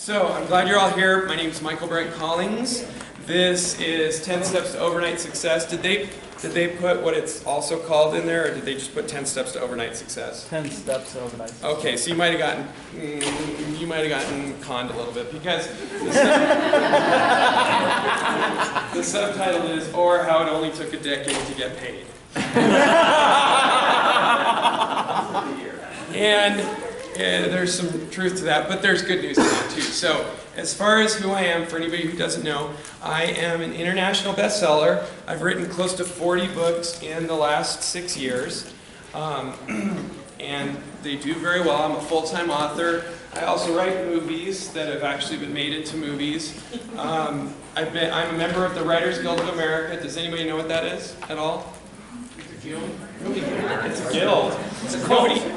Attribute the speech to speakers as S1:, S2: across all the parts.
S1: So, I'm glad you're all here. My name is Michaelbrent Collings. This is 10 Steps to Overnight Success. Did they put what it's also called in there, or did they just put 10 Steps to Overnight Success?
S2: 10 Steps to Overnight Success.
S1: Okay, so you might have gotten conned a little bit, because the subtitle is, or how it only took a decade to get paid. And there's some truth to that, but there's good news to that too. So, as far as who I am, for anybody who doesn't know, I am an international bestseller. I've written close to 40 books in the last 6 years, and they do very well. I'm a full-time author. I also write movies that have actually been made into movies. I'm a member of the Writers Guild of America. Does anybody know what that is at all? It's a guild.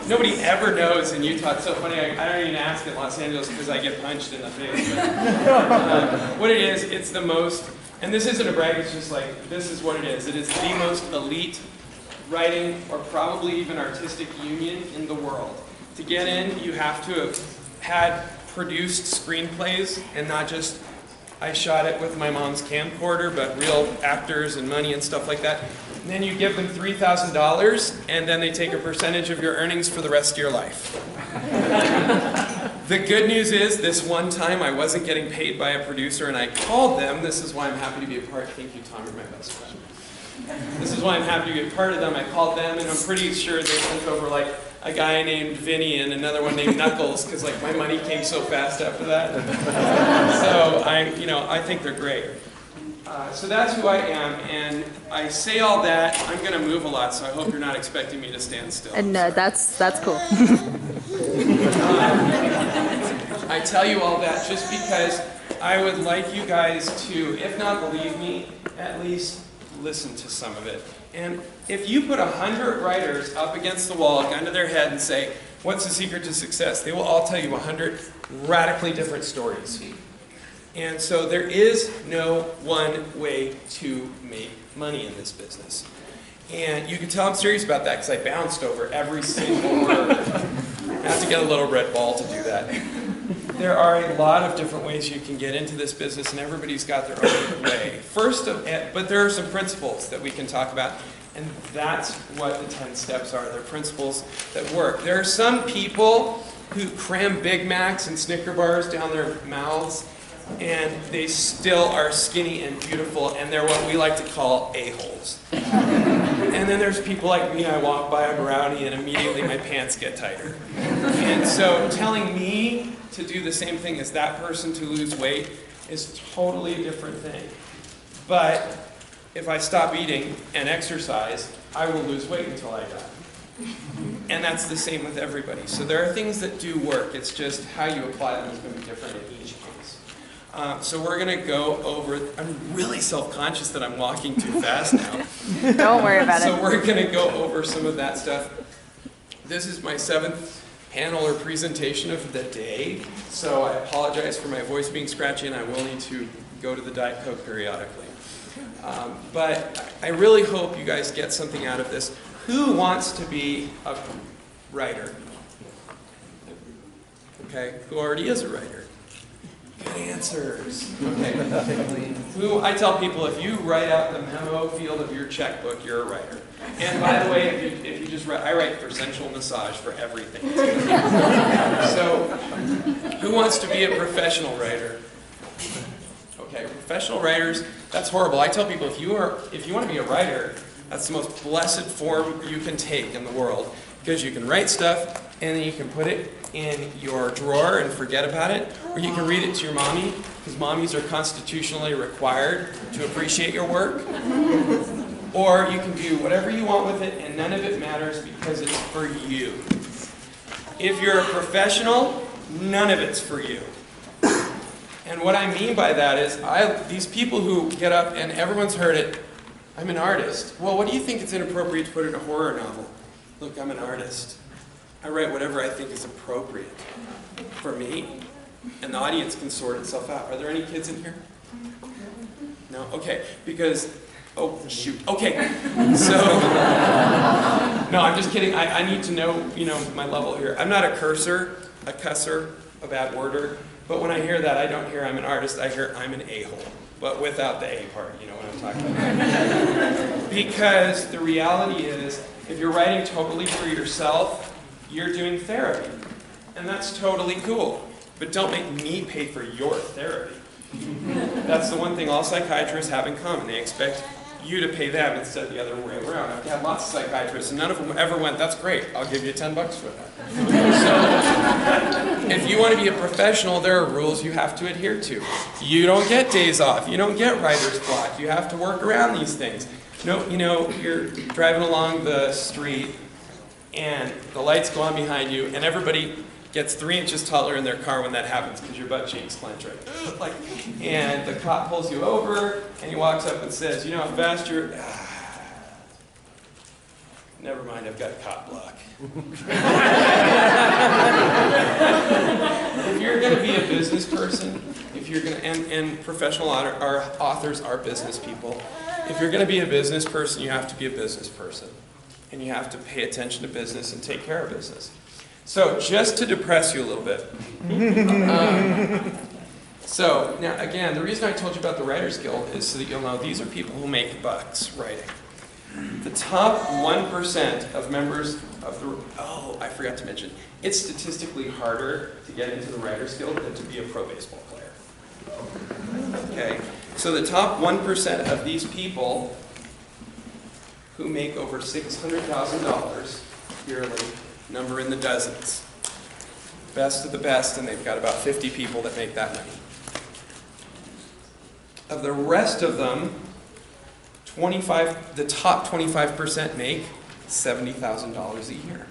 S1: Nobody ever knows in Utah. It's so funny. I don't even ask in Los Angeles because I get punched in the face. But, what it is, it's the most, and this isn't a brag, it's just like, this is what it is. It is the most elite writing, or probably even artistic union in the world. To get in, you have to have had produced screenplays, and not just, I shot it with my mom's camcorder, but real actors and money and stuff like that. And then you give them $3,000, and then they take a percentage of your earnings for the rest of your life. The good news is, this one time I wasn't getting paid by a producer, and I called them. This is why I'm happy to be a part. Thank you, Tom, you're my best friend. This is why I'm happy to be a part of them. I called them, and I'm pretty sure they sent over like a guy named Vinny and another one named Knuckles, because like my money came so fast after that. So I think they're great. So that's who I am, and I say all that. I'm going to move a lot, so I hope you're not expecting me to stand still.
S3: And no, that's cool.
S1: I tell you all that just because I would like you guys to, if not believe me, at least listen to some of it. And if you put 100 writers up against the wall, gun to their head, and say, what's the secret to success? They will all tell you 100 radically different stories. And so there is no one way to make money in this business. And you can tell I'm serious about that because I bounced over every single word. I have to get a little red ball to do that. There are a lot of different ways you can get into this business, and everybody's got their own way. But there are some principles that we can talk about, and that's what the 10 steps are. They're principles that work. There are some people who cram Big Macs and Snicker bars down their mouths, and they still are skinny and beautiful, and they're what we like to call a-holes. And then there's people like me. I walk by a brownie and immediately my pants get tighter. And so telling me to do the same thing as that person to lose weight is totally a different thing. But if I stop eating and exercise, I will lose weight until I die. And that's the same with everybody. So there are things that do work. It's just how you apply them is going to be different in each case. So we're going to go over, I'm really self-conscious that I'm walking too fast now.
S3: Don't worry about it.
S1: So we're going to go over some of that stuff. This is my 7th panel or presentation of the day, so I apologize for my voice being scratchy, and I will need to go to the Diet Coke periodically. But I really hope you guys get something out of this. Who wants to be a writer? Okay, who already is a writer? Good answers. Okay. I tell people, if you write out the memo field of your checkbook, you're a writer. And by the way, if you just write, I write for sensual massage for everything. So, who wants to be a professional writer? Okay, professional writers, that's horrible. I tell people, if you want to be a writer, that's the most blessed form you can take in the world, because you can write stuff and then you can put it in your drawer and forget about it, or you can read it to your mommy, because mommies are constitutionally required to appreciate your work, or you can do whatever you want with it and none of it matters because it's for you. If you're a professional, none of it's for you. And what I mean by that is, these people who get up and everyone's heard it, I'm an artist. Well, what do you think it's inappropriate to put in a horror novel? Look, I'm an artist. I write whatever I think is appropriate for me, and the audience can sort itself out. Are there any kids in here? No? Okay, because, oh, shoot. Okay, so, no, I'm just kidding. I need to know, my level here. I'm not a cusser, a bad worder. But when I hear that, I don't hear I'm an artist, I hear I'm an a-hole. But without the A part, you know what I'm talking about. Because the reality is, if you're writing totally for yourself, you're doing therapy. And that's totally cool. But don't make me pay for your therapy. That's the one thing all psychiatrists have in common. They expect you to pay them instead of the other way around. I've had lots of psychiatrists, and none of them ever went, that's great, I'll give you $10 for that. So, if you want to be a professional, there are rules you have to adhere to. You don't get days off, you don't get writer's block, you have to work around these things. No, you know, you're driving along the street, and the lights go on behind you, and everybody gets 3 inches taller in their car when that happens because your butt cheeks clench, right? And the cop pulls you over, and he walks up and says, you know how fast you're... Never mind, I've got a cop block. If you're going to be a business person, if you're going to, and professional authors are business people, if you're going to be a business person, you have to be a business person. And you have to pay attention to business and take care of business. So, just to depress you a little bit. So, now again, the reason I told you about the Writers Guild is so that you'll know these are people who make bucks writing. The top 1% of members of the, oh, I forgot to mention, it's statistically harder to get into the Writers Guild than to be a pro baseball player. Okay, so the top 1% of these people who make over $600,000 yearly, number in the dozens. Best of the best, and they've got about 50 people that make that money. Of the rest of them, the top 25% make $70,000 a year.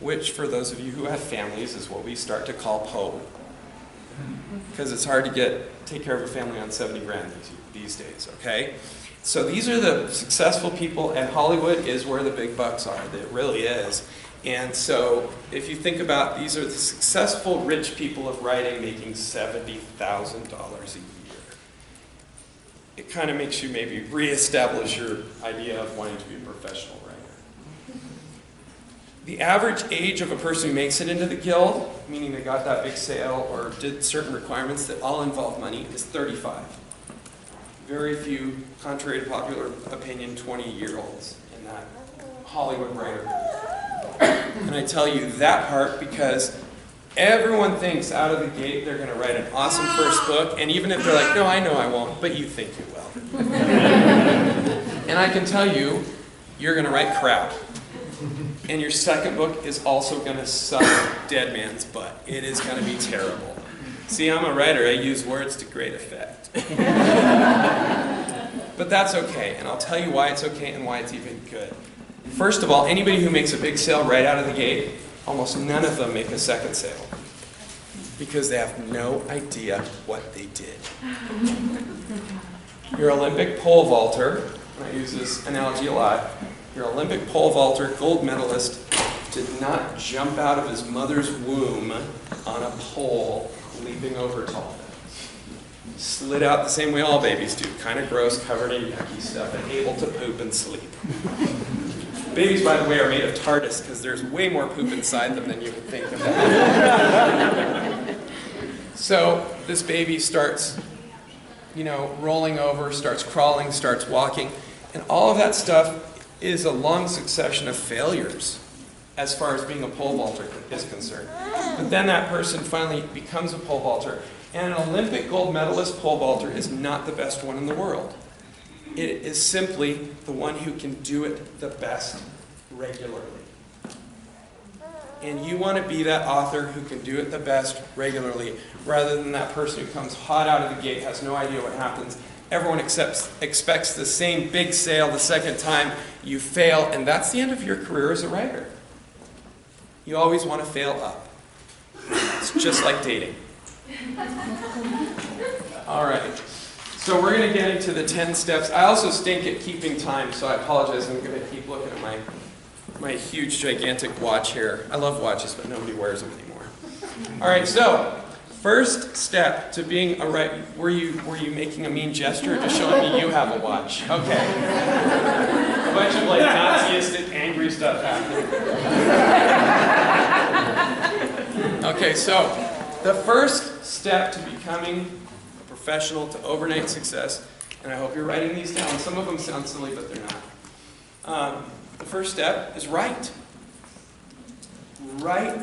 S1: Which, for those of you who have families, is what we start to call Poe. Because it's hard to take care of a family on 70 grand these days, okay? So these are the successful people, and Hollywood is where the big bucks are. It really is. And so if you think about, these are the successful rich people of writing making $70,000 a year. It kind of makes you maybe reestablish your idea of wanting to be a professional writer. The average age of a person who makes it into the guild, meaning they got that big sale or did certain requirements that all involve money, is 35. Very few, contrary to popular opinion, 20-year-olds in that Hollywood writer. And I tell you that part because everyone thinks out of the gate they're going to write an awesome first book, and even if they're like, no, I know I won't, but you think you will. And I can tell you, you're going to write crap. And your second book is also going to suck dead man's butt. It is going to be terrible. See, I'm a writer. I use words to great effect. But that's okay, and I'll tell you why it's okay and why it's even good. First of all, anybody who makes a big sale right out of the gate, almost none of them make a second sale. Because they have no idea what they did. Your Olympic pole vaulter, and I use this analogy a lot, your Olympic pole vaulter gold medalist did not jump out of his mother's womb on a pole leaping over tall things. Slid out the same way all babies do, kind of gross, covered in yucky stuff, and able to poop and sleep. Babies, by the way, are made of TARDIS because there's way more poop inside them than you would think. So this baby starts, rolling over, starts crawling, starts walking, and all of that stuff is a long succession of failures as far as being a pole vaulter is concerned. But then that person finally becomes a pole vaulter, and an Olympic gold medalist pole vaulter is not the best one in the world. It is simply the one who can do it the best regularly. And you want to be that author who can do it the best regularly, rather than that person who comes hot out of the gate, has no idea what happens. Everyone expects the same big sale the second time you fail, and that's the end of your career as a writer. You always want to fail up. It's just like dating. All right. So we're going to get into the 10 steps. I also stink at keeping time, so I apologize. I'm going to keep looking at my huge, gigantic watch here. I love watches, but nobody wears them anymore. All right, so first step to being a writer. Were you making a mean gesture or just showing me you have a watch? Okay. A bunch of Naziistic, angry stuff happening. Okay, so The first step to becoming a professional, to overnight success, and I hope you're writing these down. Some of them sound silly, but they're not. The first step is write. Write.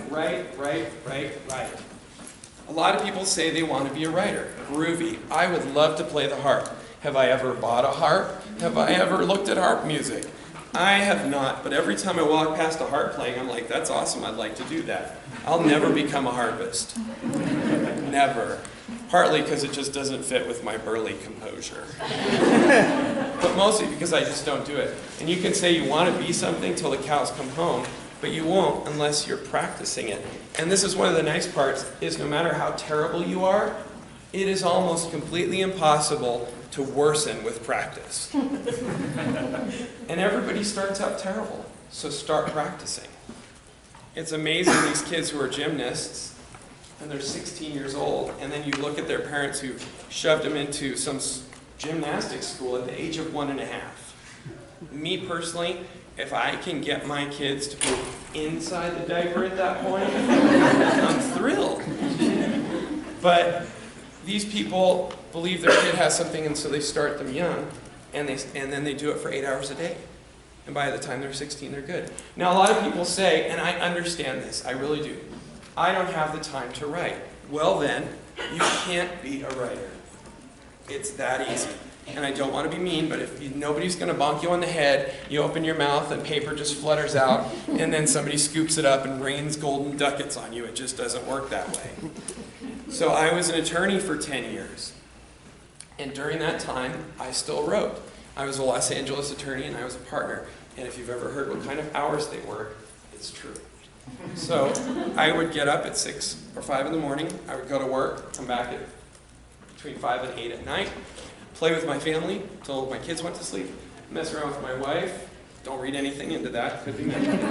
S1: A lot of people say they want to be a writer. Groovy. I would love to play the harp. Have I ever bought a harp? Have I ever looked at harp music? I have not, but every time I walk past a harp playing, I'm like, that's awesome, I'd like to do that. I'll never become a harpist. Never. Partly because it just doesn't fit with my burly composure. But mostly because I just don't do it. And you can say you want to be something till the cows come home, but you won't unless you're practicing it. And this is one of the nice parts, is no matter how terrible you are, it is almost completely impossible to worsen with practice. And everybody starts out terrible, so start practicing. It's amazing, these kids who are gymnasts, and they're 16 years old, and then you look at their parents who shoved them into some gymnastics school at the age of 1.5. Me personally, if I can get my kids to poop inside the diaper at that point, I'm thrilled. But these people believe their kid has something, and so they start them young, and then they do it for 8 hours a day. And by the time they're 16, they're good. Now, a lot of people say, and I understand this, I really do, I don't have the time to write. Well then, you can't be a writer. It's that easy. And I don't want to be mean, but if nobody's going to bonk you on the head, you open your mouth and paper just flutters out, and then somebody scoops it up and rains golden ducats on you. It just doesn't work that way. So I was an attorney for 10 years. And during that time, I still wrote. I was a Los Angeles attorney and I was a partner. And if you've ever heard what kind of hours they work, it's true. So I would get up at 6 or 5 in the morning. I would go to work, come back at between 5 and 8 at night, play with my family until my kids went to sleep, mess around with my wife. Don't read anything into that, could be mentioned.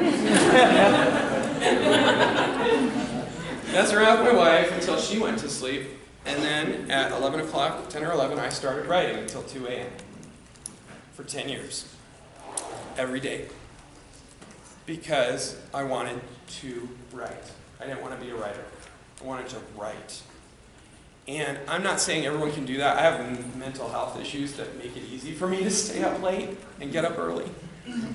S1: Mess around with my wife until she went to sleep, and then at 11 o'clock, 10 or 11, I started writing until 2 a.m. for 10 years, every day, because I wanted to write. I didn't want to be a writer. I wanted to write. And I'm not saying everyone can do that. I have mental health issues that make it easy for me to stay up late and get up early.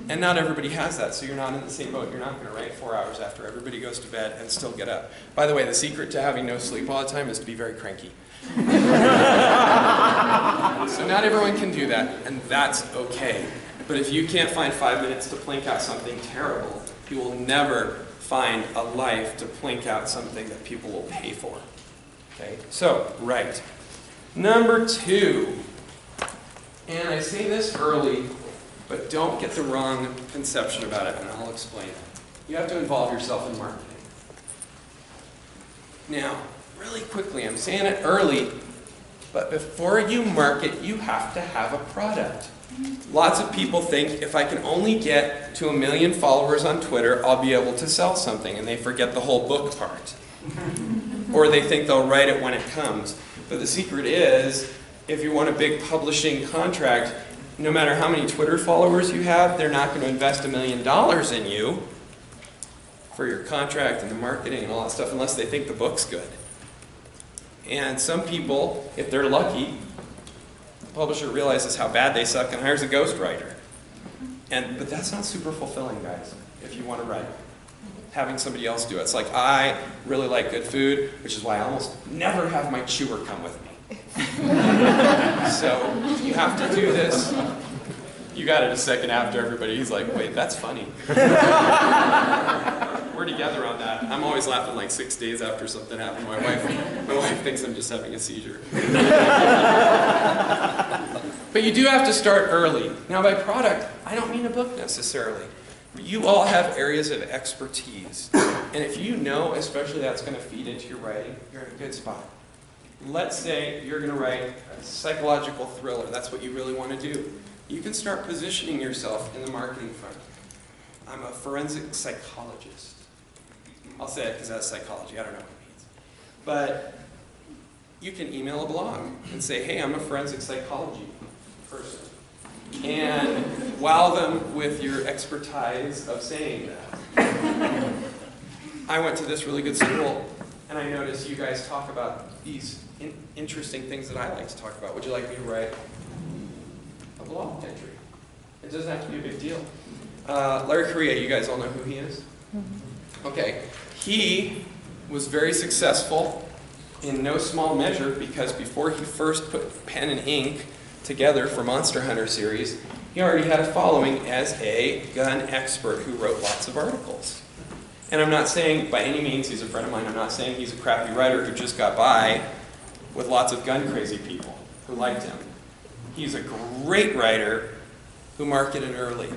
S1: And not everybody has that, so you're not in the same boat. You're not going to write 4 hours after everybody goes to bed and still get up. By the way, the secret to having no sleep all the time is to be very cranky. So not everyone can do that, and that's okay. But if you can't find 5 minutes to plink out something terrible, you will never find a life to plink out something that people will pay for. Okay, so, write. Number 2, and I say this early, but don't get the wrong conception about it, and I'll explain it. You have to involve yourself in marketing. Now, really quickly, I'm saying it early, but before you market, you have to have a product. Lots of people think if I can only get to 1 million followers on Twitter, I'll be able to sell something, and they forget the whole book part. Or they think they'll write it when it comes. But the secret is, if you want a big publishing contract, no matter how many Twitter followers you have, they're not going to invest $1 million in you for your contract and the marketing and all that stuff unless they think the book's good. And some people, if they're lucky, the publisher realizes how bad they suck and hires a ghostwriter. But that's not super fulfilling, guys, if you want to write. Having somebody else do it. It's like, I really like good food, which is why I almost never have my chewer come with me. So, you have to do this. You got it a second after everybody. He's like, wait, that's funny. We're together on that. I'm always laughing like 6 days after something happened. My wife thinks I'm just having a seizure. But you do have to start early. Now, by product, I don't mean a book necessarily. But you all have areas of expertise. And if you know, especially that's going to feed into your writing, you're in a good spot. Let's say you're going to write a psychological thriller. That's what you really want to do. You can start positioning yourself in the marketing front. I'm a forensic psychologist. I'll say it because that's psychology. I don't know what it means. But you can email a blog and say, hey, I'm a forensic psychology person. And wow them with your expertise of saying that. I went to this really good school, And I notice you guys talk about these interesting things that I like to talk about. Would you like me to write a blog entry? It doesn't have to be a big deal. Larry Correa, you guys all know who he is? Mm-hmm. Okay. He was very successful in no small measure because before he first put pen and ink together for Monster Hunter series, he already had a following as a gun expert who wrote lots of articles. And I'm not saying by any means he's a friend of mine. I'm not saying he's a crappy writer who just got by with lots of gun crazy people who liked him. He's a great writer who marketed early.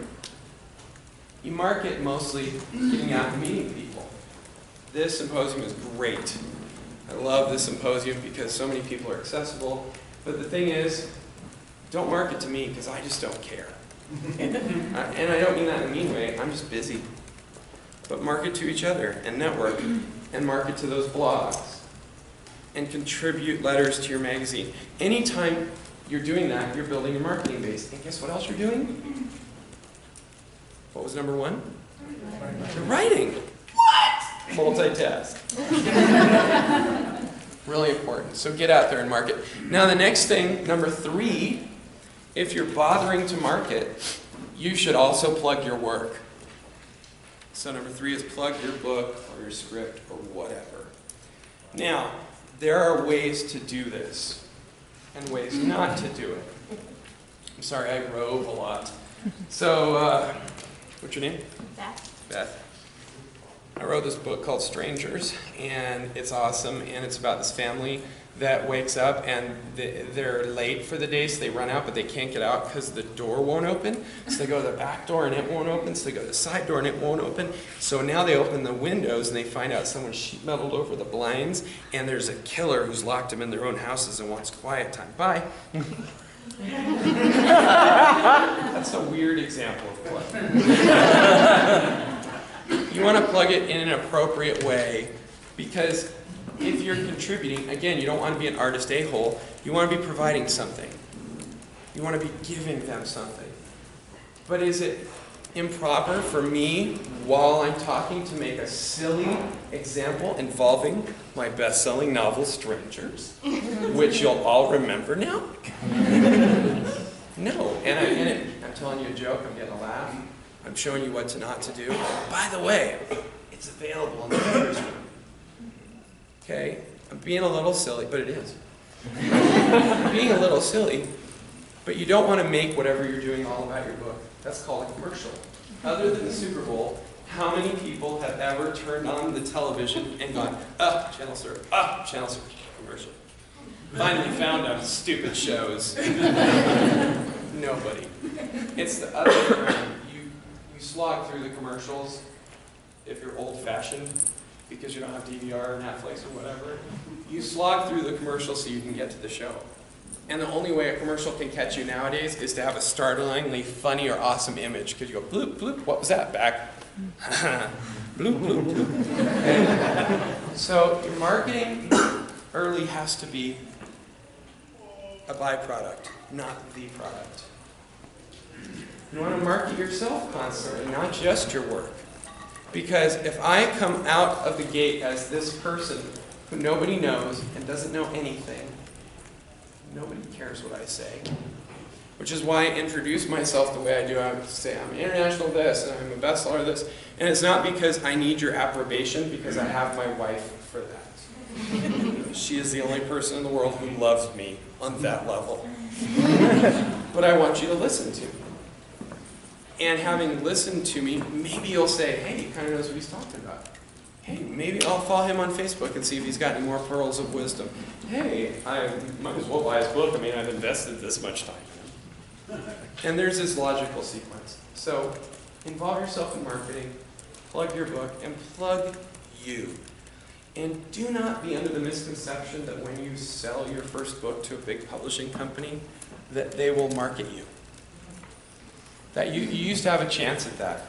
S1: You market mostly getting out and meeting people. This symposium is great. I love this symposium because so many people are accessible. But the thing is, don't market to me because I just don't care. And I don't mean that in a mean way. I'm just busy. But market to each other and network and market to those blogs and contribute letters to your magazine. Anytime you're doing that, you're building your marketing base. And guess what else you're doing? What was number one? You're writing. What? Multitask. Really important. So get out there and market. Now the next thing, number 3, if you're bothering to market, you should also plug your work. So number 3 is plug your book or your script or whatever. Now, there are ways to do this and ways not to do it. I'm sorry, I rove a lot. So, what's your name? Beth. Beth. I wrote this book called Strangers, and it's awesome, and it's about this family that wakes up and they're late for the day, so they run out, but they can't get out because the door won't open. So they go to the back door and it won't open, so they go to the side door and it won't open. So now they open the windows and they find out someone sheet metaled over the blinds, and there's a killer who's locked them in their own houses and wants quiet time. Bye. That's a weird example of plug. You want to plug it in an appropriate way, because if you're contributing, again, you don't want to be an artist a-hole. You want to be providing something. You want to be giving them something. But is it improper for me, while I'm talking, to make a silly example involving my best-selling novel, Strangers, which you'll all remember now? No. And I'm telling you a joke, I'm getting a laugh. I'm showing you what not to do. By the way, it's available in the writer's room. Okay? I'm being a little silly, but it is. I'm being a little silly, but you don't want to make whatever you're doing all about your book. That's called a commercial. Other than the Super Bowl, how many people have ever turned on the television and gone, channel surf, channel surf, commercial? Finally found out stupid shows. Nobody. It's the other way around. You slog through the commercials if you're old-fashioned, because you don't have DVR or Netflix or whatever. You slog through the commercials so you can get to the show. And the only way a commercial can catch you nowadays is to have a startlingly funny or awesome image, because you go, bloop, bloop, what was that? Back. Bloop, bloop, bloop. So your marketing early has to be a byproduct, not the product. You want to market yourself constantly, not just your work. Because if I come out of the gate as this person who nobody knows and doesn't know anything, nobody cares what I say. Which is why I introduce myself the way I do. I would say I'm international this, and I'm a bestseller this. And it's not because I need your approbation, because I have my wife for that. She is the only person in the world who loves me on that level. But I want you to listen to me. And having listened to me, maybe you'll say, hey, he kind of knows what he's talking about. Hey, maybe I'll follow him on Facebook and see if he's got any more pearls of wisdom. Hey, I might as well buy his book. I mean, I've invested this much time in him. And there's this logical sequence. So involve yourself in marketing, plug your book, and plug you. And do not be under the misconception that when you sell your first book to a big publishing company, that they will market you. That you used to have a chance at that,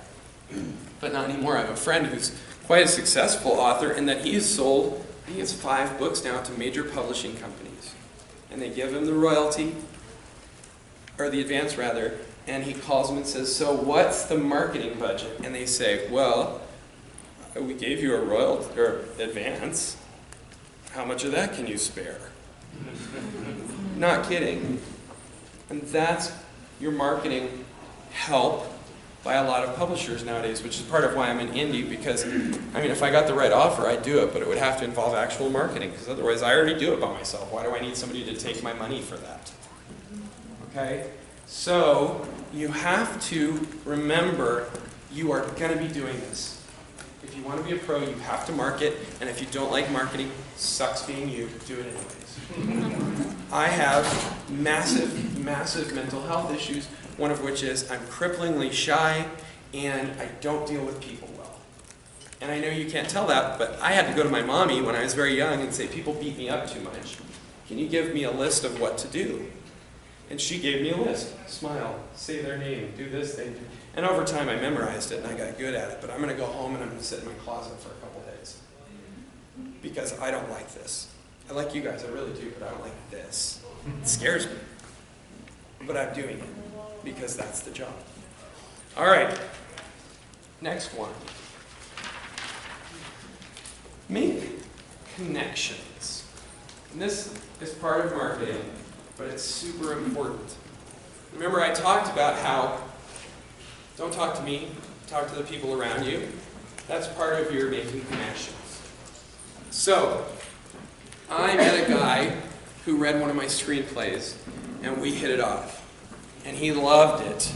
S1: but not anymore. I have a friend who's quite a successful author, and that he has sold, I think it's 5 books now, to major publishing companies. And they give him the royalty, or the advance rather, and he calls them and says, so what's the marketing budget? And they say, well, we gave you a royalty, or advance, how much of that can you spare? Not kidding. And that's your marketing help by a lot of publishers nowadays, which is part of why I'm in indie, because, I mean, if I got the right offer, I'd do it, but it would have to involve actual marketing, because otherwise I already do it by myself. Why do I need somebody to take my money for that? Okay? So, you have to remember you are going to be doing this. If you want to be a pro, you have to market, and if you don't like marketing, sucks being you, do it anyways. I have massive, massive mental health issues, one of which is I'm cripplingly shy, and I don't deal with people well. And I know you can't tell that, but I had to go to my mommy when I was very young and say, people beat me up too much. Can you give me a list of what to do? And she gave me a list. Smile, say their name, do this thing. And over time I memorized it and I got good at it, but I'm going to go home and I'm going to sit in my closet for a couple days. Because I don't like this. I like you guys, I really do, but I don't like this. It scares me. But I'm doing it because that's the job. All right, next one. Make connections. And this is part of marketing, but it's super important. Remember I talked about how don't talk to me, talk to the people around you. That's part of your making connections. So, I met a guy who read one of my screenplays, and we hit it off. And he loved it.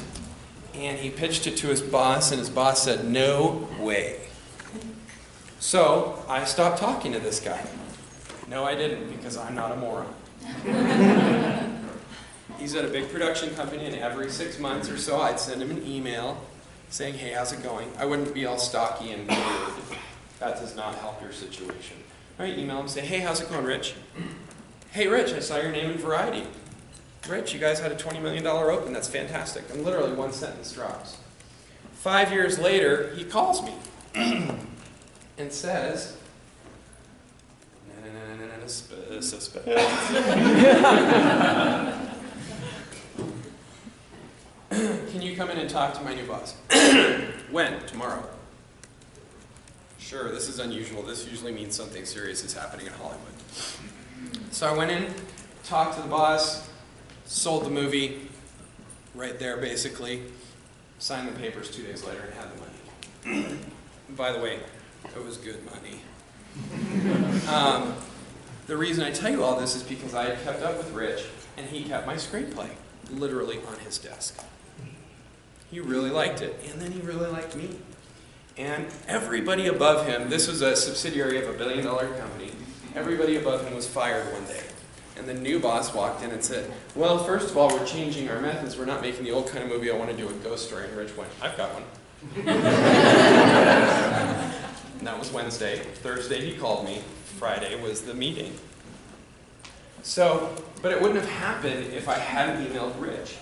S1: And he pitched it to his boss, and his boss said, no way. So, I stopped talking to this guy. No, I didn't, because I'm not a moron. He's at a big production company, and every 6 months or so, I'd send him an email saying, hey, how's it going? I wouldn't be all stocky and weird. That does not help your situation. I'd email him and say, hey, how's it going, Rich? Hey, Rich, I saw your name in Variety. Rich, you guys had a $20 million open. That's fantastic. And literally one sentence drops. 5 years later, he calls me and says, suspense. Can you come in and talk to my new boss? When? Tomorrow. Sure, this is unusual. This usually means something serious is happening in Hollywood. So I went in, talked to the boss, sold the movie right there basically, signed the papers 2 days later and had the money. By the way, it was good money. The reason I tell you all this is because I had kept up with Rich and he kept my screenplay literally on his desk. He really liked it, and then he really liked me. And everybody above him, this was a subsidiary of a $1 billion company, everybody above him was fired one day. And the new boss walked in and said, well, first of all, we're changing our methods. We're not making the old kind of movie I want to do, a ghost story. And Rich went, I've got one. And that was Wednesday. Thursday he called me. Friday was the meeting. So, but it wouldn't have happened if I hadn't emailed Rich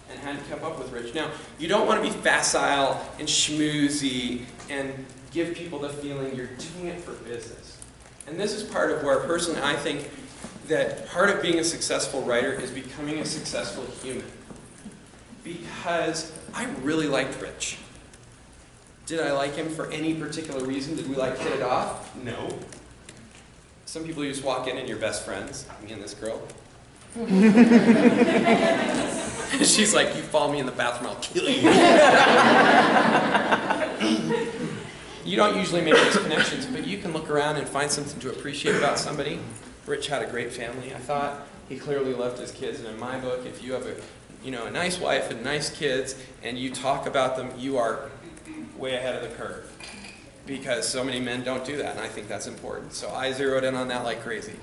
S1: and hadn't kept up with Rich. Now, you don't want to be facile and schmoozy and give people the feeling you're doing it for business. And this is part of where personally I think that part of being a successful writer is becoming a successful human. Because I really liked Rich. Did I like him for any particular reason? Did we like hit it off? No. Some people you just walk in and you're best friends, me and this girl. She's like, you follow me in the bathroom, I'll kill you. You don't usually make those connections, but you can look around and find something to appreciate about somebody. Rich had a great family, I thought. He clearly loved his kids, and in my book, if you have a nice wife and nice kids, and you talk about them, you are way ahead of the curve. Because so many men don't do that, and I think that's important. So I zeroed in on that like crazy.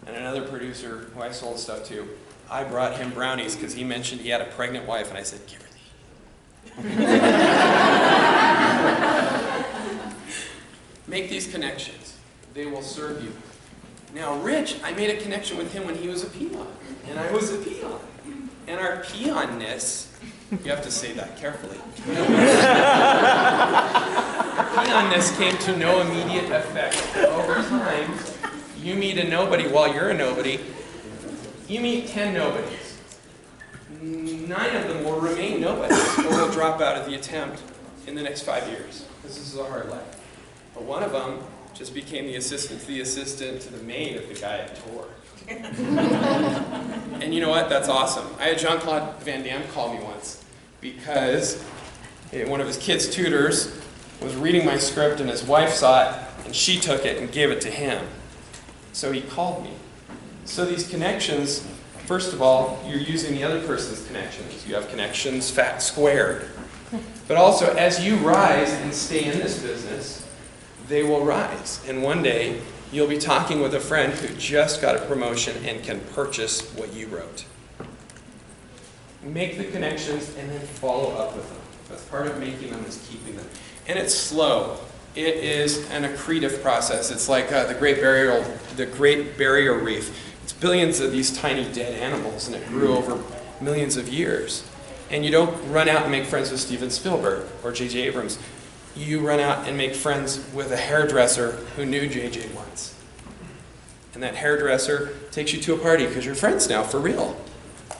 S1: And another producer who I sold stuff to, I brought him brownies because he mentioned he had a pregnant wife, and I said, give her these. Make these connections. They will serve you. Now Rich, I made a connection with him when he was a peon, and I was a peon. And our peonness, you have to say that carefully. Peonness came to no immediate effect. Over time, you meet a nobody while you're a nobody. You meet 10 nobodies. 9 of them will remain nobodies, or will drop out of the attempt in the next 5 years, because this is a hard life. But one of them just became the assistant to the maid of the guy at tour. And you know what? That's awesome. I had Jean-Claude Van Damme call me once because one of his kids' tutors was reading my script and his wife saw it and she took it and gave it to him. So he called me. So these connections, first of all, you're using the other person's connections. You have connections fat squared. But also, as you rise and stay in this business, they will rise. And one day, you'll be talking with a friend who just got a promotion and can purchase what you wrote. Make the connections and then follow up with them. That's part of making them, is keeping them. And it's slow. It is an accretive process. It's like the Great Barrier Reef. It's billions of these tiny dead animals, and it grew over millions of years. And you don't run out and make friends with Steven Spielberg or J.J. Abrams. You run out and make friends with a hairdresser who knew J.J. once. And that hairdresser takes you to a party because you're friends now, for real.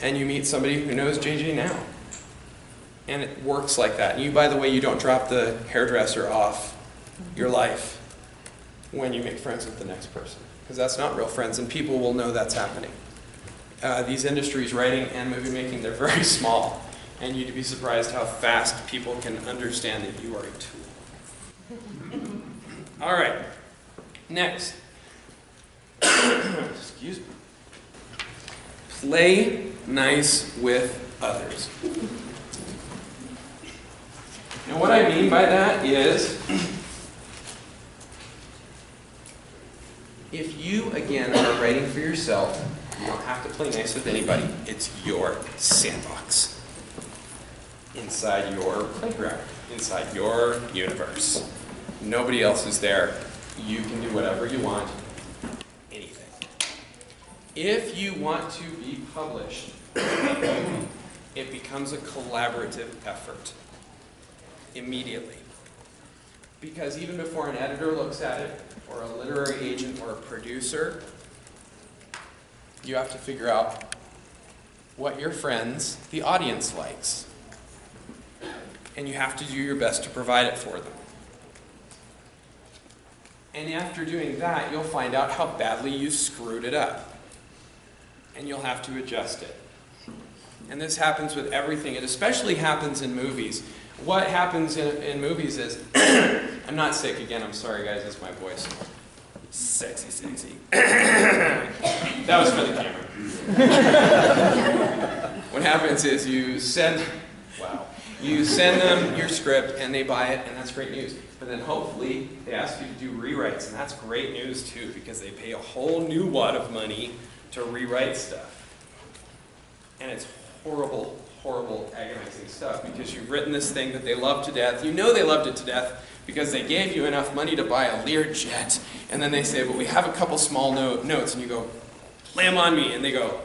S1: And you meet somebody who knows J.J. now. And it works like that. And you, by the way, you don't drop the hairdresser off your life when you make friends with the next person. Because that's not real friends, and people will know that's happening. These industries, writing and movie making, they're very small. And you'd be surprised how fast people can understand that you are a tool. All right, next. Excuse me. Play nice with others. Now what I mean by that is, if you, again, are writing for yourself, you don't have to play nice with anybody. It's your sandbox. Inside your playground, inside your universe. Nobody else is there. You can do whatever you want, anything. If you want to be published, it becomes a collaborative effort immediately. Because even before an editor looks at it, or a literary agent or a producer, you have to figure out what your friends, the audience, likes. And you have to do your best to provide it for them. And after doing that, you'll find out how badly you screwed it up. And you'll have to adjust it. And this happens with everything. It especially happens in movies. What happens in movies is, I'm not sick again, I'm sorry guys, it's my voice. Sexy, sexy. That was for the camera. What happens is you send them your script and they buy it, and that's great news. But then hopefully they ask you to do rewrites, and that's great news too, because they pay a whole new wad of money to rewrite stuff. And it's horrible, horrible, agonizing stuff, because you've written this thing that they love to death. You know they loved it to death because they gave you enough money to buy a Learjet, and then they say, but we have a couple small notes, and you go, lay them on me, and they go,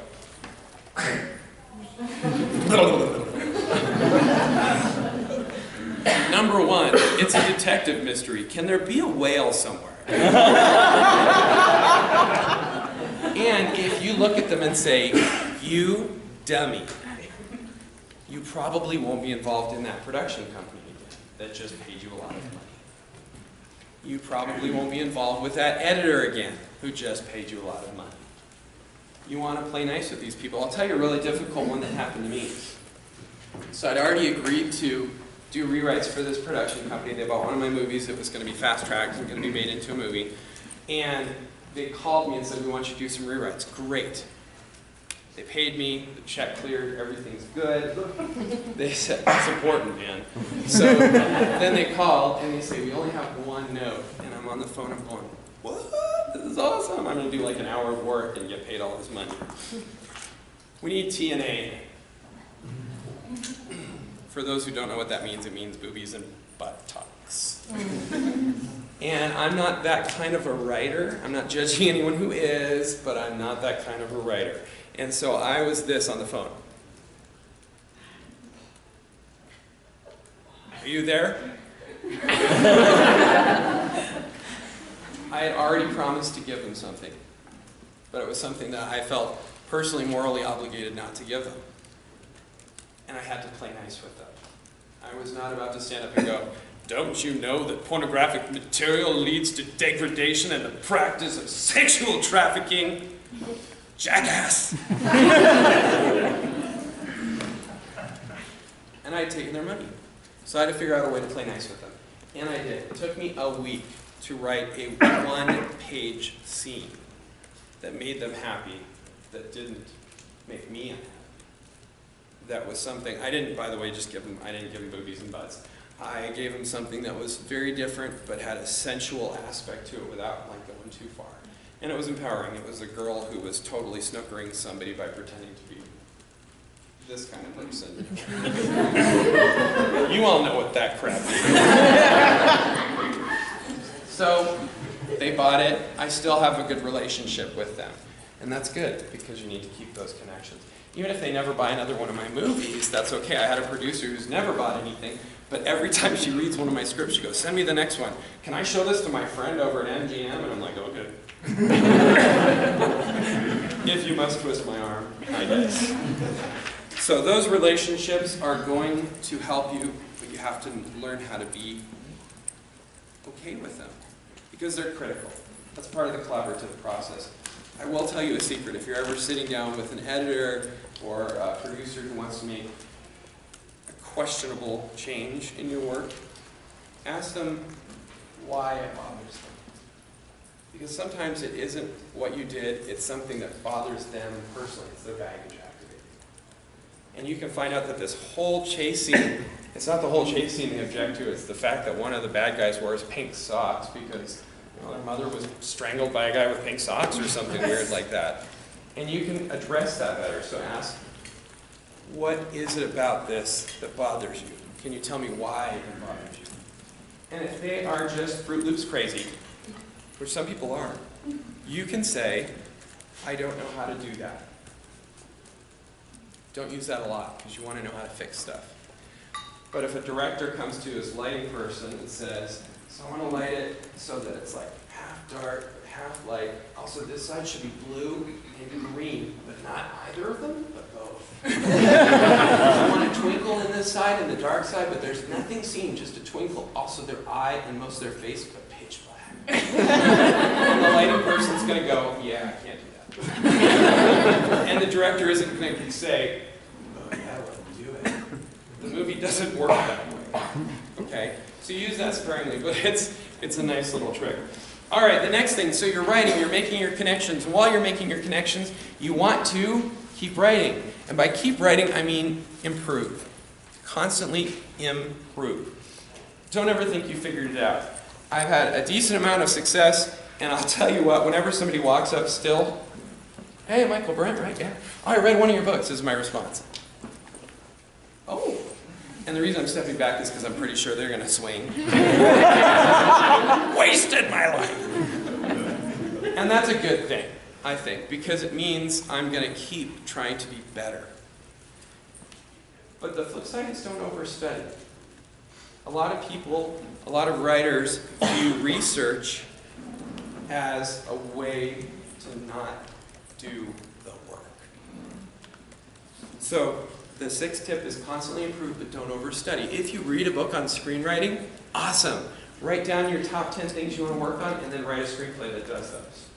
S1: Number one, it's a detective mystery. Can there be a whale somewhere? And if you look at them and say, you dummy, you probably won't be involved in that production company again that just paid you a lot of money. You probably won't be involved with that editor again who just paid you a lot of money. You want to play nice with these people. I'll tell you a really difficult one that happened to me. So I'd already agreed to do rewrites for this production company. They bought one of my movies. It was going to be fast-tracked. It was going to be made into a movie. And they called me and said, we want you to do some rewrites. Great. They paid me. The check cleared. Everything's good. They said, that's important, man. So then they called and they say, we only have one note. And I'm on the phone. I'm going, what? This is awesome. I'm going to do like an hour of work and get paid all this money. We need TNA. For those who don't know what that means, it means boobies and buttocks. And I'm not that kind of a writer. I'm not judging anyone who is, but I'm not that kind of a writer. And so I was this on the phone. Are you there? I had already promised to give them something, but it was something that I felt personally morally obligated not to give them. And I had to play nice with them. I was not about to stand up and go, Don't you know that pornographic material leads to degradation and the practice of sexual trafficking? Jackass! And I'd taken their money. So I had to figure out a way to play nice with them. And I did. It took me a week to write a one-page scene that made them happy, that didn't make me unhappy. That was something, I didn't, by the way, I didn't give them boobies and butts. I gave them something that was very different, but had a sensual aspect to it without like going too far. And it was empowering. It was a girl who was totally snookering somebody by pretending to be this kind of person. You all know what that crap is. So they bought it. I still have a good relationship with them. And that's good, because you need to keep those connections. Even if they never buy another one of my movies, that's okay. I had a producer who's never bought anything, but every time she reads one of my scripts, she goes, send me the next one. Can I show this to my friend over at MGM? And I'm like, okay. If you must twist my arm, I guess. So those relationships are going to help you, but you have to learn how to be okay with them, because they're critical. That's part of the collaborative process. I will tell you a secret. If you're ever sitting down with an editor or a producer who wants to make a questionable change in your work, ask them why it bothers them. Because sometimes it isn't what you did, it's something that bothers them personally. It's their baggage activating. And you can find out that this whole chase scene, it's not the whole chase scene they object to, it's the fact that one of the bad guys wears pink socks because their mother was strangled by a guy with pink socks or something weird like that. And you can address that better. So ask, what is it about this that bothers you? Can you tell me why it bothers you? And if they are just Fruit Loops crazy, which some people are, you can say, I don't know how to do that. Don't use that a lot, because you want to know how to fix stuff. But if a director comes to his lighting person and says, so I want to light it so that it's like half dark, half light. Also, this side should be blue and green, but not either of them, but both. I want a twinkle in this side and the dark side, but there's nothing seen, just a twinkle. Also, their eye and most of their face, but pitch black. And the lighting person's going to go, yeah, I can't do that. And the director isn't going to say, oh yeah, let them do it. The movie doesn't work that way. Okay? So use that sparingly, but it's a nice little trick. All right, the next thing, so you're writing, you're making your connections. And while you're making your connections, you want to keep writing. And by keep writing, I mean improve. Constantly improve. Don't ever think you figured it out. I've had a decent amount of success, and I'll tell you what, whenever somebody walks up still, hey, Michaelbrent, right? Yeah. Oh, I read one of your books, is my response. Oh. And the reason I'm stepping back is because I'm pretty sure they're going to swing. Wasted my life. And that's a good thing, I think, because it means I'm going to keep trying to be better. But the flip side is don't overstudy. A lot of people, a lot of writers view research as a way to not do the work. So, the sixth tip is constantly improve, but don't overstudy. If you read a book on screenwriting, awesome. Write down your top 10 things you want to work on, and then write a screenplay that does those.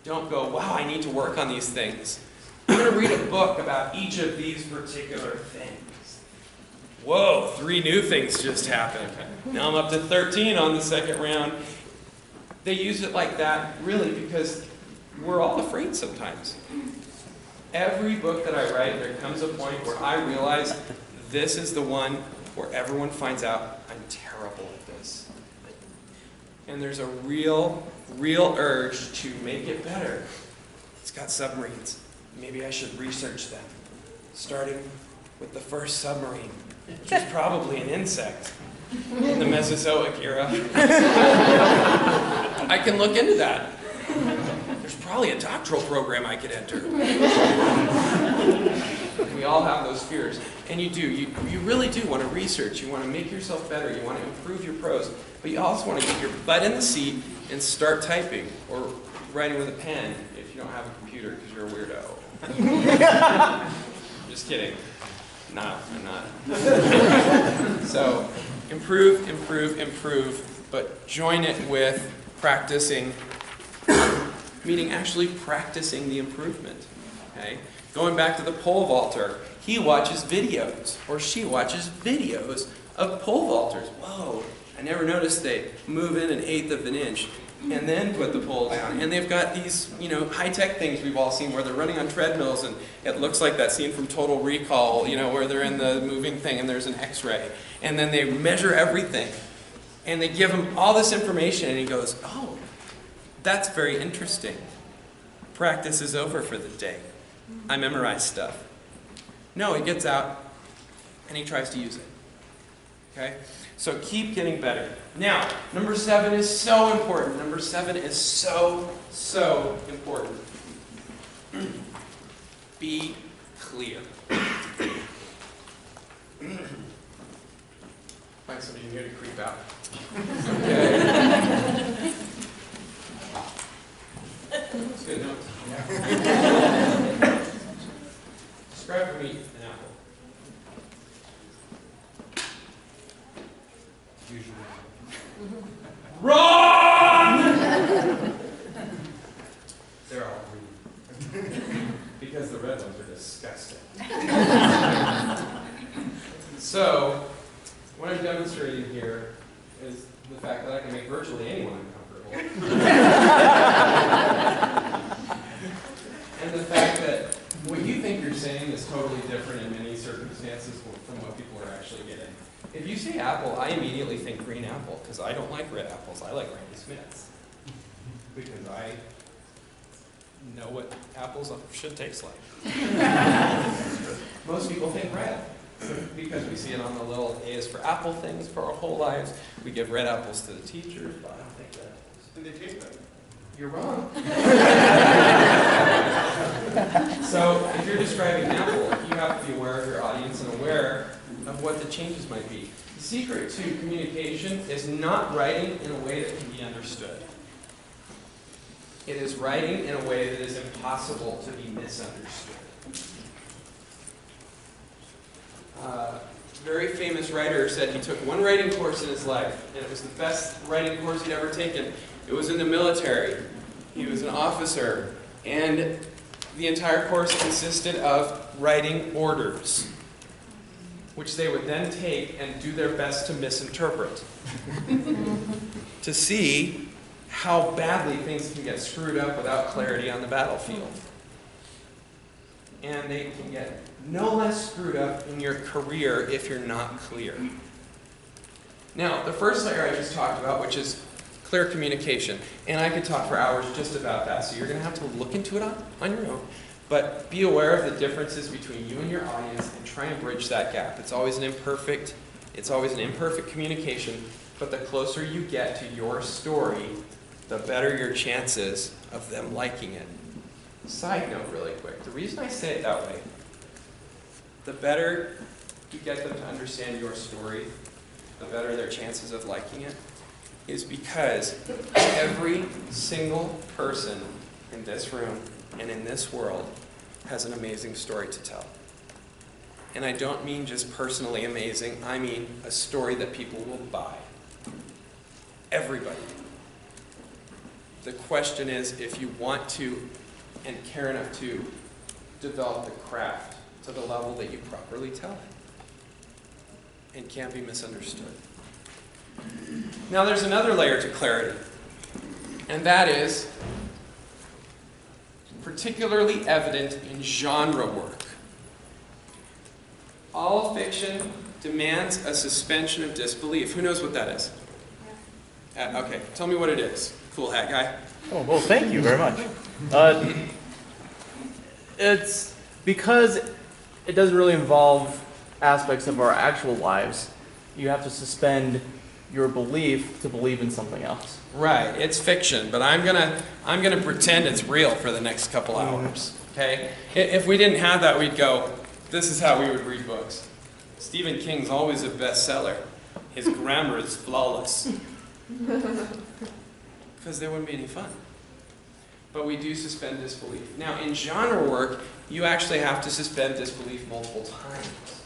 S1: Don't go, wow, I need to work on these things. I'm going to read a book about each of these particular things. Whoa, 3 new things just happened. Now I'm up to 13 on the second round. They use it like that, really, because we're all afraid sometimes. Every book that I write, there comes a point where I realize this is the one where everyone finds out I'm terrible at this. And there's a real urge to make it better. It's got submarines. Maybe I should research them. Starting with the first submarine, which was probably an insect in the Mesozoic era. I can look into that. There's probably a doctoral program I could enter. We all have those fears. And you do. You really do want to research. You want to make yourself better. You want to improve your prose. But you also want to get your butt in the seat and start typing or writing with a pen if you don't have a computer because you're a weirdo. Just kidding. No, I'm not. So improve, improve, improve, but join it with practicing, meaning actually practicing the improvement. Okay? Going back to the pole vaulter, he watches videos, or she watches videos of pole vaulters. Whoa, I never noticed they move in 1/8 of an inch and then put the pole down. And they've got these, high-tech things we've all seen where they're running on treadmills, and it looks like that scene from Total Recall, where they're in the moving thing and there's an X-ray. And then they measure everything. And they give him all this information, and he goes, oh, that's very interesting. Practice is over for the day. I memorized stuff. No, he gets out, and he tries to use it. Okay? So keep getting better. Now, number 7 is so important. Number 7 is so, so important. Be clear. Find somebody here to creep out. Okay. That's good notes. Describe for me an apple.
S2: Usually.
S1: Wrong! They're all green. Because the red ones are disgusting. So, what I'm demonstrating here is the fact that I can make virtually anyone uncomfortable. And the fact that what you think you're saying is totally different in many circumstances from what people are actually getting. If you say apple, I immediately think green apple, because I don't like red apples. I like Granny Smiths. Because I know what apples should taste like. Most people think red, because we see it on the little A is for apple things for our whole lives. We give red apples to the teachers, but I don't think red apples.
S2: And they taste better.
S1: You're wrong. So, if you're describing an apple, you have to be aware of your audience and aware of what the changes might be. The secret to communication is not writing in a way that can be understood. It is writing in a way that is impossible to be misunderstood. A very famous writer said he took one writing course in his life, and it was the best writing course he'd ever taken. It was in the military. He was an officer, and the entire course consisted of writing orders, which they would then take and do their best to misinterpret, to see how badly things can get screwed up without clarity on the battlefield. And they can get no less screwed up in your career if you're not clear. Now, the first layer I just talked about, which is clear communication, and I could talk for hours just about that, so you're going to have to look into it on your own. But be aware of the differences between you and your audience and try and bridge that gap. It's always an imperfect communication, but the closer you get to your story, the better your chances of them liking it. Side note really quick, the reason I say it that way, the better you get them to understand your story, the better their chances of liking it, is because every single person in this room and in this world has an amazing story to tell. And I don't mean just personally amazing, I mean a story that people will buy. Everybody. The question is if you want to and care enough to develop the craft to the level that you properly tell it and can't be misunderstood. Now there's another layer to clarity, and that is particularly evident in genre work. All fiction demands a suspension of disbelief. Who knows what that is? Okay, tell me what it is. Cool hat guy.
S4: Oh, well, thank you very much. It's because it doesn't really involve aspects of our actual lives. You have to suspend your belief to believe in something else.
S1: Right, it's fiction, but I'm gonna pretend it's real for the next couple hours. Okay? If we didn't have that, we'd go, this is how we would read books. Stephen King's always a bestseller. His grammar is flawless. Because there wouldn't be any fun. But we do suspend disbelief. Now, in genre work, you actually have to suspend disbelief multiple times.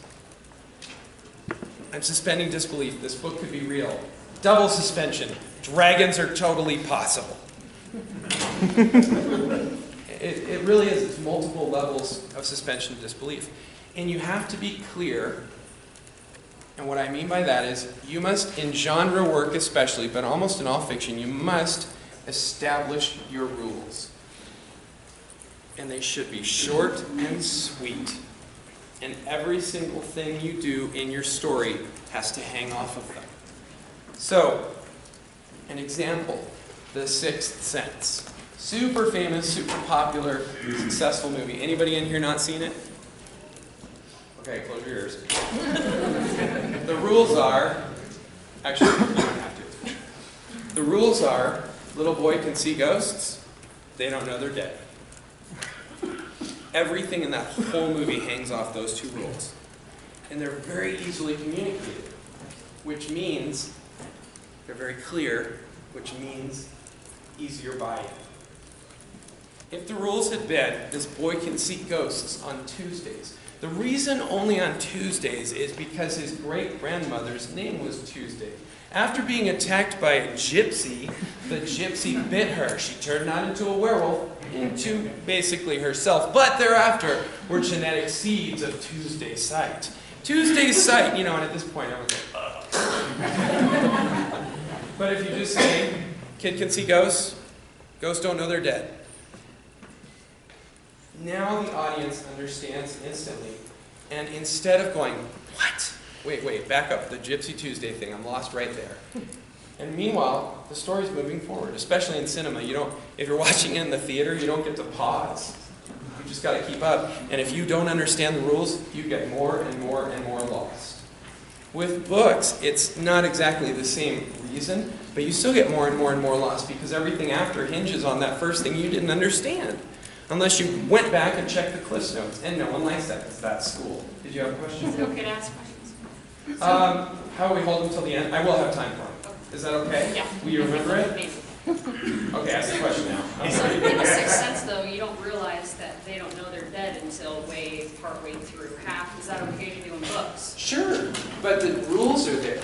S1: I'm suspending disbelief. This book could be real. Double suspension. Dragons are totally possible. It really is. It's multiple levels of suspension of disbelief. And you have to be clear. And what I mean by that is you must, in genre work especially, but almost in all fiction, you must establish your rules. And they should be short and sweet. And every single thing you do in your story has to hang off of them. So, an example, The Sixth Sense. Super famous, super popular, successful movie. Anybody in here not seen it? Okay, close your ears. The rules are, actually, you don't have to. The rules are, little boy can see ghosts, they don't know they're dead. Everything in that whole movie hangs off those two rules. And they're very easily communicated, which means they're very clear, which means easier buy-in. If the rules had been, this boy can see ghosts on Tuesdays. The reason only on Tuesdays is because his great-grandmother's name was Tuesday. After being attacked by a gypsy, the gypsy bit her. She turned not into a werewolf, into basically herself. But thereafter were genetic seeds of Tuesday's sight. Tuesday's sight, and at this point I was like, ugh. But if you just say, kid can see ghosts, ghosts don't know they're dead. Now the audience understands instantly. And instead of going, what? Wait, back up. The Gypsy Tuesday thing, I'm lost right there. And meanwhile, the story's moving forward, especially in cinema. If you're watching in the theater, you don't get to pause. You just got to keep up. And if you don't understand the rules, you get more and more and more lost. With books, it's not exactly the same reason, but you still get more and more and more lost because everything after hinges on that first thing you didn't understand. Unless you went back and checked the Cliff Notes, and no one likes that because that's school. Did you have a question?
S2: Is it okay to ask questions?
S1: How will we hold them till the end? I will have time for them. Is that okay?
S2: Yeah.
S1: Will you remember it?
S2: Maybe.
S1: Okay, ask the question now.
S2: So in The Sixth Sense, though, you don't realize that they don't know they're dead until partway through half. Is that okay to do in books?
S1: Sure, but the rules are there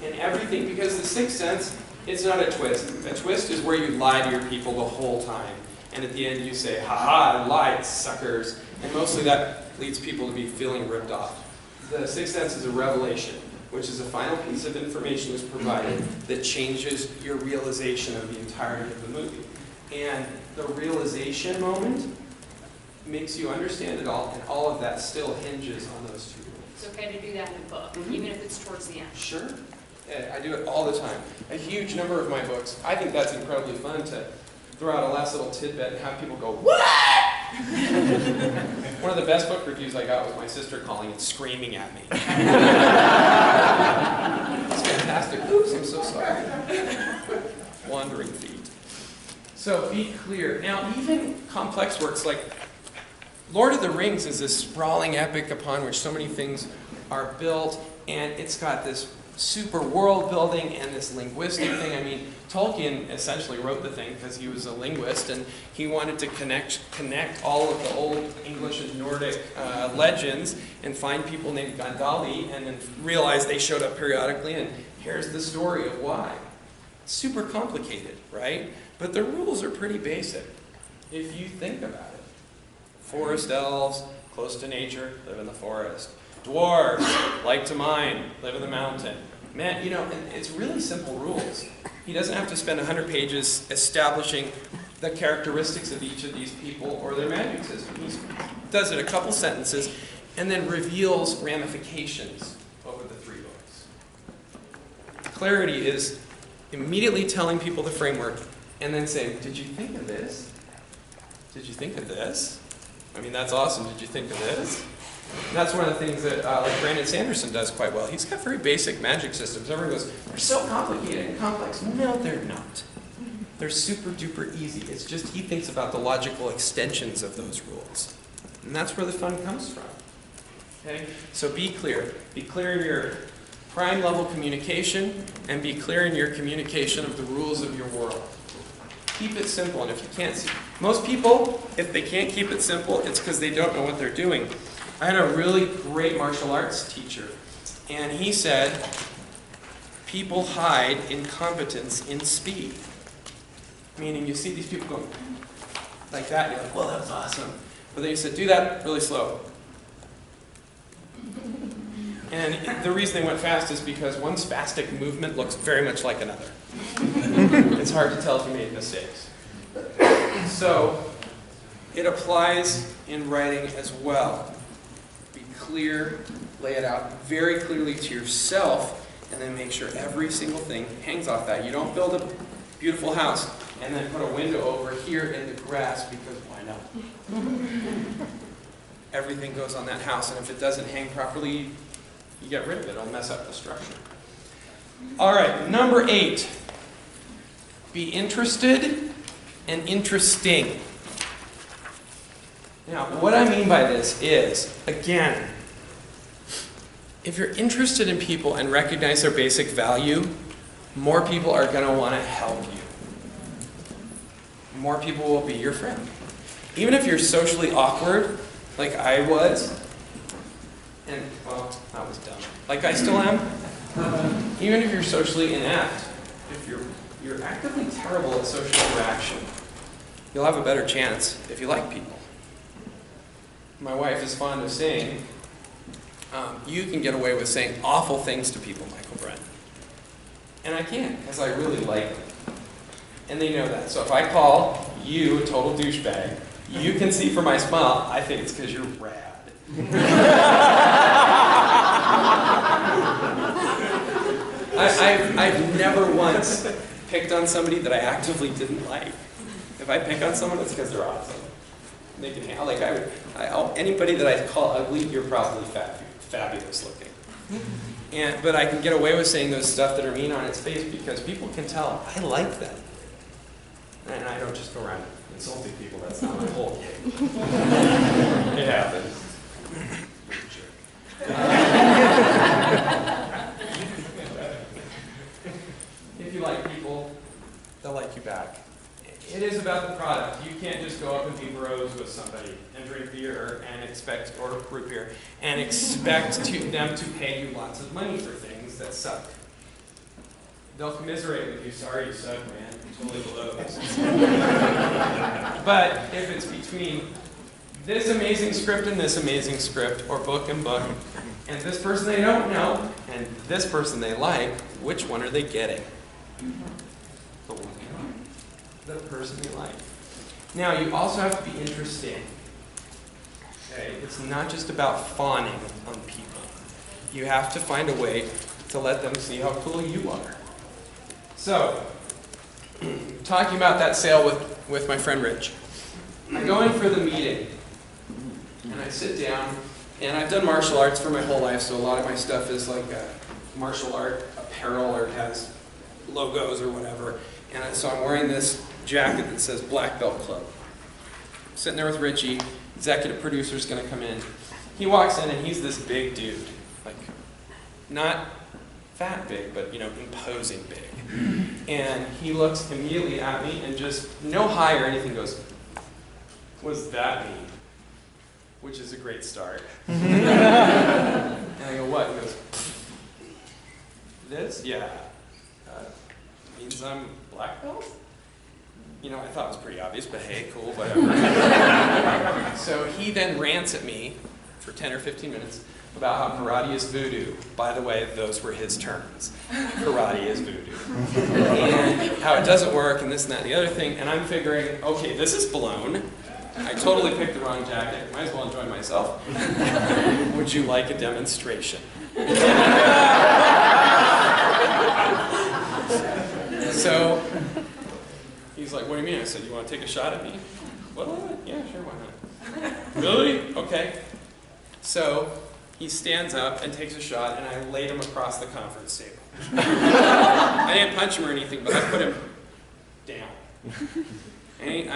S1: and everything because The Sixth Sense, it's not a twist. A twist is where you lie to your people the whole time. And at the end you say, ha-ha, I lied, suckers. And mostly that leads people to be feeling ripped off. The Sixth Sense is a revelation, which is a final piece of information that's provided that changes your realization of the entirety of the movie. And the realization moment makes you understand it all, and all of that still hinges on those two rules.
S2: It's okay to do that in a book, even if it's towards the end.
S1: Sure. Yeah, I do it all the time. A huge number of my books. I think that's incredibly fun to throw out a last little tidbit and have people go, what? One of the best book reviews I got was my sister calling and screaming at me. It's fantastic. Oops, I'm so sorry. Wandering feet. So be clear. Now, even complex works like Lord of the Rings is this sprawling epic upon which so many things are built, and it's got this super world building and this linguistic thing. I mean, Tolkien essentially wrote the thing because he was a linguist and he wanted to connect all of the old English and Nordic legends and find people named Gandalf and then realize they showed up periodically and here's the story of why. It's super complicated, right? But the rules are pretty basic if you think about it. Forest elves, close to nature, live in the forest. Dwarves, like to mine, live in the mountain. Man, and it's really simple rules. He doesn't have to spend 100 pages establishing the characteristics of each of these people or their magic system. He does it a couple sentences and then reveals ramifications over the 3 books. Clarity is immediately telling people the framework and then saying, did you think of this? Did you think of this? I mean, that's awesome. Did you think of this? And that's one of the things that like Brandon Sanderson does quite well. He's got very basic magic systems. Everyone goes, they're so complicated and complex. No, they're not. They're super duper easy. It's just he thinks about the logical extensions of those rules. And that's where the fun comes from. Okay? So be clear. Be clear in your prime level communication and be clear in your communication of the rules of your world. Keep it simple. And if you can't see, most people, if they can't keep it simple, it's because they don't know what they're doing. I had a really great martial arts teacher, And he said, people hide incompetence in speed. Meaning you see these people going like that, and you're like, well, that was awesome. But then he said, do that really slow. And the reason they went fast is because one spastic movement looks very much like another. It's hard to tell if you made mistakes. So it applies in writing as well. Be clear, lay it out very clearly to yourself, and then make sure every single thing hangs off that. You don't build a beautiful house and then put a window over here in the grass, because why not? Everything goes on that house, and if it doesn't hang properly, you get rid of it. It'll mess up the structure. All right, number 8. Be interested and interesting. Now, what I mean by this is, again, if you're interested in people and recognize their basic value, more people are going to want to help you. More people will be your friend. Even if you're socially awkward, like I was, and, well, I was dumb, like I still am, even if you're socially inept, if you're actively terrible at social interaction, you'll have a better chance if you like people. My wife is fond of saying, you can get away with saying awful things to people, Michaelbrent. And I can, because I really like them. And they know that. So if I call you a total douchebag, you can see from my smile, I think it's because you're rad. I've never once picked on somebody that I actively didn't like. If I pick on someone, it's because they're awesome. They can handle, like anybody that I call ugly, you're probably fabulous looking. But I can get away with saying those stuff that are mean on its face because people can tell I like them. And I don't just go around insulting people. That's not my whole gig. It happens. If you like people, they'll like you back. It is about the product. You can't just go up and be bros with somebody and drink beer and expect, or root beer, and expect them to pay you lots of money for things that suck. They'll commiserate with you. Sorry you suck, man. You totally blows. But if it's between this amazing script and this amazing script, or book and book, and this person they don't know, and this person they like, which one are they getting? The one they like. The person they like. Now, you also have to be interesting. Okay? It's not just about fawning on people. You have to find a way to let them see how cool you are. So, talking about that sale with my friend Rich. I go in for the meeting, and I sit down, and I've done martial arts for my whole life, so a lot of my stuff is like martial art apparel, or it has logos or whatever. And so I'm wearing this jacket that says Black Belt Club. Sitting there with Richie, executive producer's going to come in. He walks in, and he's this big dude, like not fat big, but imposing big. And he looks immediately at me and just, no hi or anything, goes, "What does that mean?" Which is a great start. And I go, "What?" He goes, "This? Yeah. Means I'm black belt?" I thought it was pretty obvious, but hey, cool, whatever. So he then rants at me for 10 or 15 minutes about how karate is voodoo. By the way, those were his terms. Karate is voodoo. And how it doesn't work, and this and that and the other thing. And I'm figuring, okay, this is blown. I totally picked the wrong jacket. Might as well enjoy myself. Would you like a demonstration? So he's like, "What do you mean?" I said, "You want to take a shot at me?" "What? Yeah, sure, why not?" "Really? Okay." So he stands up and takes a shot, and I laid him across the conference table. I didn't punch him or anything, but I put him down. And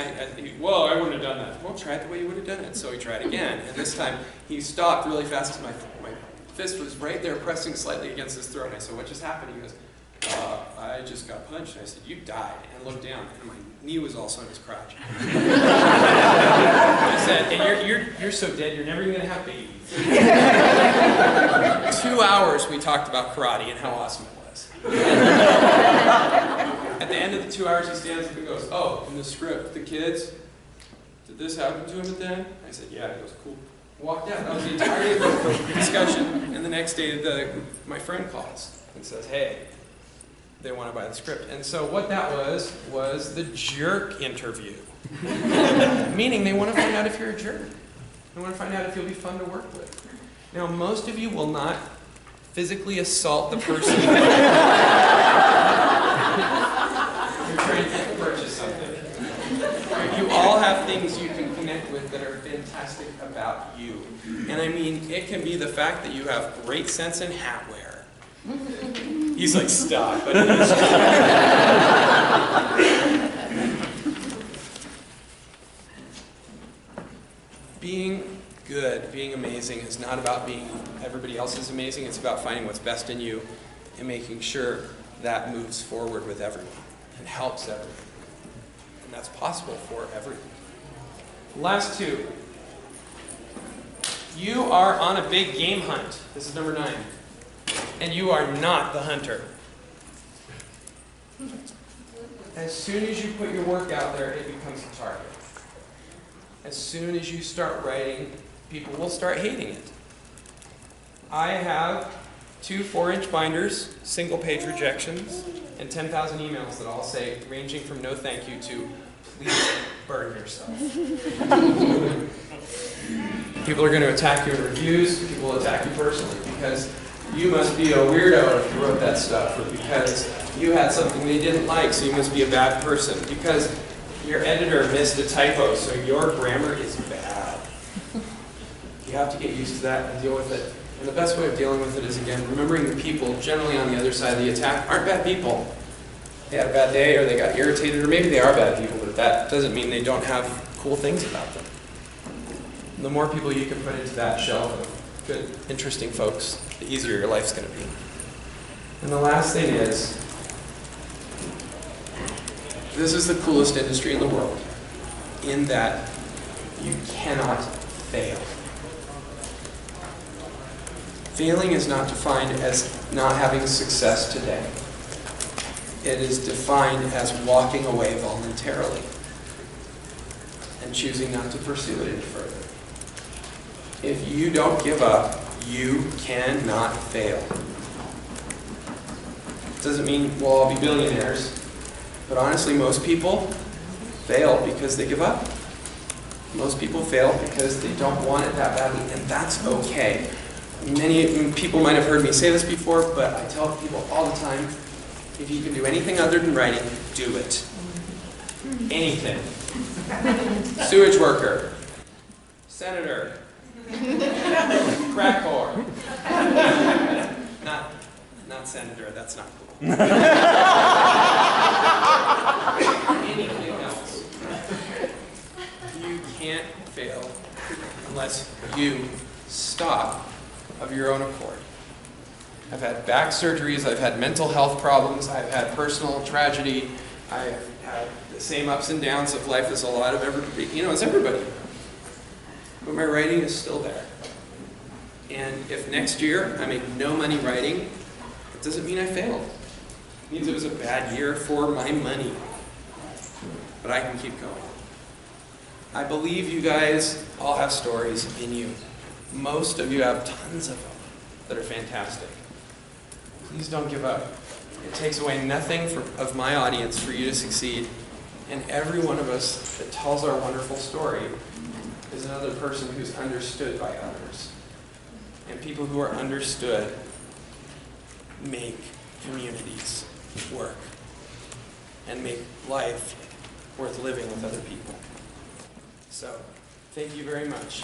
S1: well, I wouldn't have done that. Well, try it the way you would have done it. So he tried again, and this time he stopped really fast. My fist was right there, pressing slightly against his throat. And I said, "What just happened?" He goes, "I just got punched." And I said, "You died," and looked down, and my knee was also on his crotch. I said, "And you're so dead, you're never even going to have babies." 2 hours we talked about karate and how awesome it was. At the end of the 2 hours, he stands up and goes, "Oh, in the script, the kids, did this happen to him at the end?" I said, "Yeah." He goes, "Cool." Walked out. That was the entirety of the discussion. And the next day, my friend calls and says, "Hey, they want to buy the script." And so what that was the jerk interview. Meaning they want to find out if you're a jerk. They want to find out if you'll be fun to work with. Now, most of you will not physically assault the person you're trying to purchase something. You all have things you can connect with that are fantastic about you. And I mean, it can be the fact that you have great sense in hat wear. He's like, "Stop." But it is true. Being good, being amazing is not about being everybody else is amazing. It's about finding what's best in you and making sure that moves forward with everyone and helps everyone. And that's possible for everyone. Last two. You are on a big game hunt. This is number 9. And you are not the hunter. As soon as you put your work out there, it becomes a target. As soon as you start writing, people will start hating it. I have 2 4-inch binders, single-page rejections, and 10,000 emails that all say, ranging from "no thank you" to "please burn yourself." People are going to attack you in reviews. People will attack you personally because you must be a weirdo if you wrote that stuff, or because you had something they didn't like, so you must be a bad person, because your editor missed a typo, so your grammar is bad. You have to get used to that and deal with it. And the best way of dealing with it is, again, remembering the people generally on the other side of the attack aren't bad people. They had a bad day, or they got irritated, or maybe they are bad people, but that doesn't mean they don't have cool things about them. And the more people you can put into that shelf of good, interesting folks, the easier your life's going to be. And the last thing is, this is the coolest industry in the world, in that you cannot fail. Failing is not defined as not having success today. It is defined as walking away voluntarily and choosing not to pursue it any further. If you don't give up, you cannot fail. It doesn't mean we'll all be billionaires. But honestly, most people fail because they give up. Most people fail because they don't want it that badly, and that's okay. Many people might have heard me say this before, but I tell people all the time, if you can do anything other than writing, do it. Anything. Sewage worker. Senator. Crack whore. Not senator, that's not cool. Anything else. You can't fail unless you stop of your own accord. I've had back surgeries, I've had mental health problems, I've had personal tragedy, I've had the same ups and downs of life as a lot of everybody, as everybody. But my writing is still there. And if next year I make no money writing, it doesn't mean I failed. It means it was a bad year for my money. But I can keep going. I believe you guys all have stories in you. Most of you have tons of them that are fantastic. Please don't give up. It takes away nothing of my audience for you to succeed. And every one of us that tells our wonderful story is another person who's understood by others. And people who are understood make communities work and make life worth living with other people. So, thank you very much.